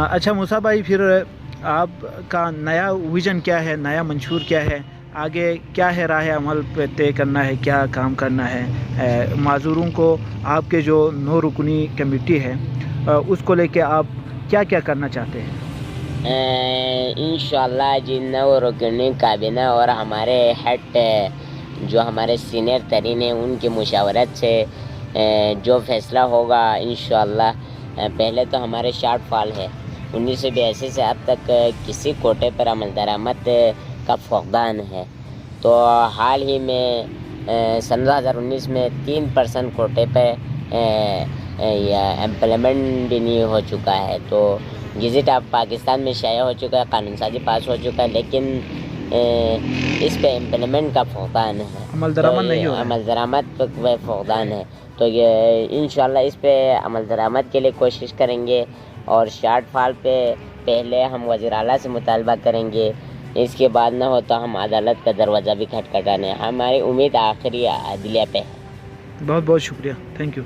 اچھا موسیٰ بھائی، پھر آپ کا نیا ویژن کیا ہے، نیا منشور کیا ہے، آگے کیا ہے راہ عمل پہ طے کرنا ہے، کیا کام کرنا ہے؟ معذوروں کو آپ کے جو 9 رکنی کمیٹی ہے اس کو لے کے آپ کیا کیا کرنا چاہتے ہیں؟ انشاءاللہ جن 9 رکنی کابینہ اور ہمارے ہیڈ جو ہمارے سینئر ترین ہیں ان کی مشاورت سے جو فیصلہ ہوگا انشاءاللہ، پہلے تو ہمارے شارٹ فال ہے 1982 سے اب تک کسی کوٹے پر عمل درآمد کا فقدان ہے، تو حال ہی میں سن 2019 میں 3% کوٹے پہ امپلیمنٹ بھی نہیں ہو چکا ہے، تو گزٹ آف پاکستان میں شائع ہو چکا ہے، قانون سازی پاس ہو چکا ہے، لیکن اس پہ امپلیمنٹ کا فقدان ہے، عمل درآمد نہیں ہو رہا ہے۔ عمل درآمد پہ فقدان ہے، تو یہ انشاءاللہ اس پہ عمل درآمد کے لیے کوشش کریں گے، اور شارٹ فال پہ پہلے ہم وزیر اعلیٰ سے مطالبہ کریں گے، اس کے بعد نہ ہو تو ہم عدالت کا دروازہ بھی کھٹکھٹانے، ہماری امید آخری عدلیہ پہ ہے۔ بہت بہت شکریہ، تھینک یو۔